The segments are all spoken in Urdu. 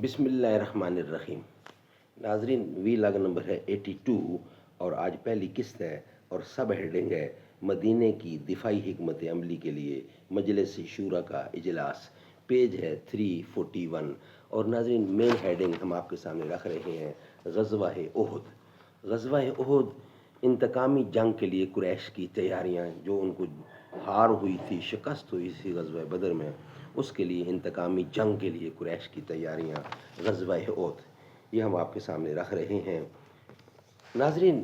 بسم اللہ الرحمن الرحیم۔ ناظرین، وی لاگ نمبر ہے 82 اور آج پہلی قسط ہے اور سب ہیڈنگ ہے مدینے کی دفاعی حکمت عملی کے لیے مجلس شورا کا اجلاس، پیج ہے 341 اور ناظرین مین ہیڈنگ ہم آپ کے سامنے رکھ رہے ہیں غزوہ احد۔ غزوہ احد انتقامی جنگ کے لیے قریش کی تیاریاں، جو ان کو ہار ہوئی تھی، شکست ہوئی تھی غزوہ بدر میں، اس کے لیے انتقامی جنگ کے لیے قریش کی تیاریاں، غزوہ احد، یہ ہم آپ کے سامنے رکھ رہے ہیں۔ ناظرین،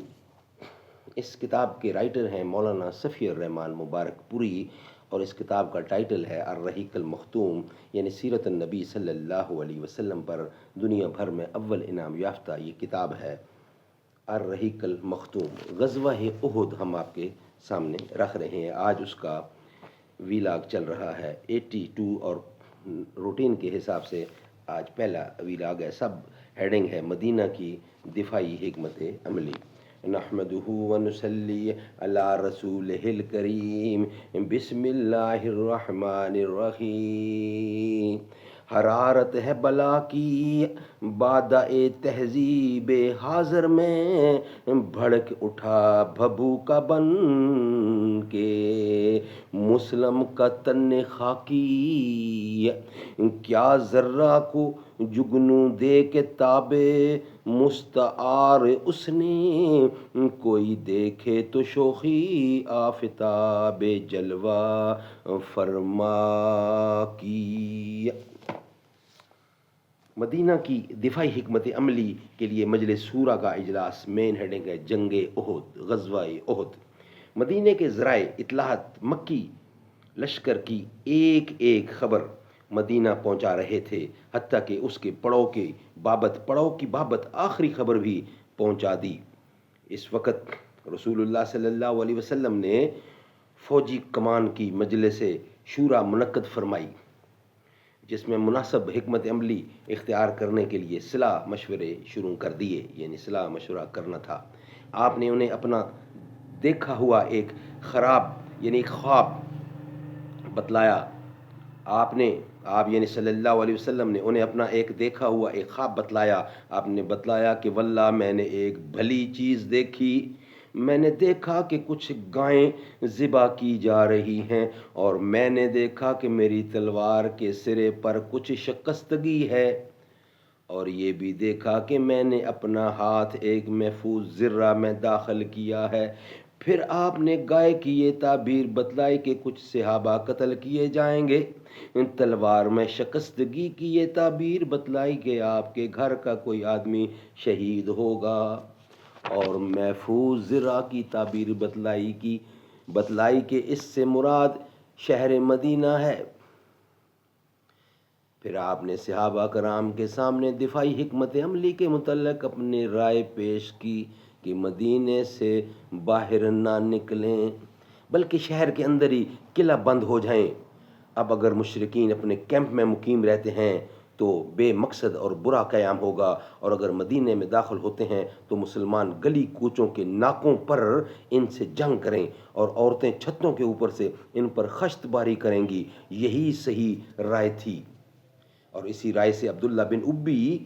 اس کتاب کے رائٹر ہیں مولانا صفی الرحمان مبارک پوری اور اس کتاب کا ٹائٹل ہے الرحیق المختوم، یعنی سیرت النبی صلی اللہ علیہ وسلم پر دنیا بھر میں اول انعام یافتہ یہ کتاب ہے الرحیق المختوم۔ غزوہ احد ہم آپ کے سامنے رکھ رہے ہیں۔ آج اس کا ویلاگ چل رہا ہے 82 اور روٹین کے حساب سے آج پہلا ویلاگ ہے۔ سب ہیڈنگ ہے مدینہ کی دفاعی حکمت عملی۔ نحمدہ ونصلی علی رسولہ الکریم، بسم اللہ الرحمن الرحیم۔ حرارت ہے بلا کی بادہ تہذیب حاضر میں، بھڑک اٹھا بھبو کا بن کے مسلم کا تن خاکی، کیا ذرہ کو جگنو دے کے تابے مستعار اس نے، کوئی دیکھے تو شوخی آفتاب جلوہ فرما کی۔ مدینہ کی دفاعی حکمت عملی کے لیے مجلس شورا کا اجلاس، مین ہیڈنگ ہے جنگ احد، غزوہ احد۔ مدینہ کے ذرائع اطلاعات مکی لشکر کی ایک ایک خبر مدینہ پہنچا رہے تھے، حتیٰ کہ اس کے پڑاؤ کی بابت آخری خبر بھی پہنچا دی۔ اس وقت رسول اللہ صلی اللہ علیہ وسلم نے فوجی کمان کی مجلس شورا منعقد فرمائی، جس میں مناسب حکمت عملی اختیار کرنے کے لیے صلاح مشورے شروع کر دیے، یعنی صلاح مشورہ کرنا تھا۔ آپ نے انہیں اپنا دیکھا ہوا ایک خواب بتلایا۔ آپ یعنی صلی اللہ علیہ وسلم نے انہیں اپنا ایک دیکھا ہوا ایک خواب بتلایا۔ آپ نے بتلایا کہ واللہ میں نے ایک بھلی چیز دیکھی، میں نے دیکھا کہ کچھ گائیں ذبح کی جا رہی ہیں، اور میں نے دیکھا کہ میری تلوار کے سرے پر کچھ شکستگی ہے، اور یہ بھی دیکھا کہ میں نے اپنا ہاتھ ایک محفوظ ذرہ میں داخل کیا ہے۔ پھر آپ نے گائے کی یہ تعبیر بتلائی کہ کچھ صحابہ قتل کیے جائیں گے، تلوار میں شکستگی کی یہ تعبیر بتلائی کہ آپ کے گھر کا کوئی آدمی شہید ہوگا، اور محفوظ ذرہ کی تعبیر بتلائی کہ اس سے مراد شہر مدینہ ہے۔ پھر آپ نے صحابہ کرام کے سامنے دفاعی حکمت عملی کے متعلق اپنی رائے پیش کی کہ مدینے سے باہر نہ نکلیں، بلکہ شہر کے اندر ہی قلعہ بند ہو جائیں۔ اب اگر مشرکین اپنے کیمپ میں مقیم رہتے ہیں تو بے مقصد اور برا قیام ہوگا، اور اگر مدینے میں داخل ہوتے ہیں تو مسلمان گلی کوچوں کے ناکوں پر ان سے جنگ کریں، اور عورتیں چھتوں کے اوپر سے ان پر خشت باری کریں گی۔ یہی صحیح رائے تھی، اور اسی رائے سے عبداللہ بن ابی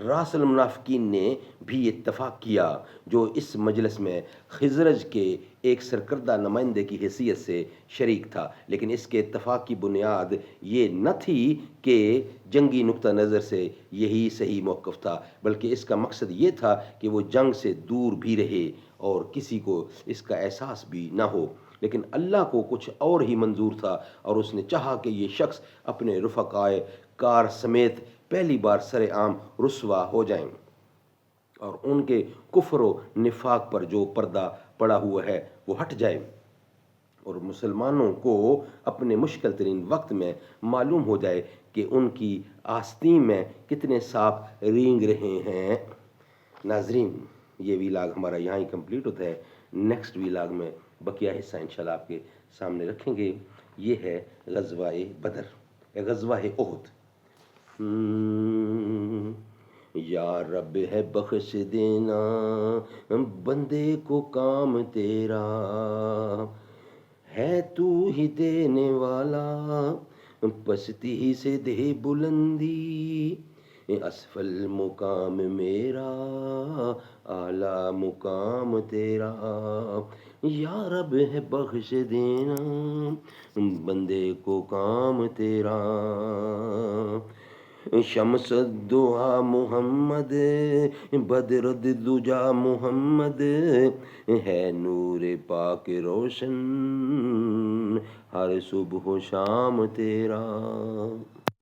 راس المنافقین نے بھی اتفاق کیا، جو اس مجلس میں خزرج کے ایک سرکردہ نمائندے کی حیثیت سے شریک تھا۔ لیکن اس کے اتفاق کی بنیاد یہ نہ تھی کہ جنگی نقطہ نظر سے یہی صحیح موقف تھا، بلکہ اس کا مقصد یہ تھا کہ وہ جنگ سے دور بھی رہے اور کسی کو اس کا احساس بھی نہ ہو۔ لیکن اللہ کو کچھ اور ہی منظور تھا، اور اس نے چاہا کہ یہ شخص اپنے رفقائے کار سمیت پہلی بار سر عام رسوا ہو جائیں، اور ان کے کفر و نفاق پر جو پردہ پڑا ہوا ہے وہ ہٹ جائے، اور مسلمانوں کو اپنے مشکل ترین وقت میں معلوم ہو جائے کہ ان کی آستین میں کتنے سانپ رینگ رہے ہیں۔ ناظرین، یہ ویلاگ ہمارا یہاں ہی کمپلیٹ ہوتا ہے۔ نیکسٹ ویلاگ میں بقیہ حصہ انشاءاللہ آپ کے سامنے رکھیں گے۔ یہ ہے غزوہ بدر، غزوہ احد۔ یا رب ہے بخش دینا بندے کو کام تیرا، ہے تو ہی دینے والا پستی سے دے بلندی، اسفل مقام میرا اعلیٰ مقام تیرا، یا رب ہے بخش دینا بندے کو کام تیرا، شمس الدعا محمد بدر الدجا محمد، ہے نور پاک روشن ہر صبح و شام تیرا۔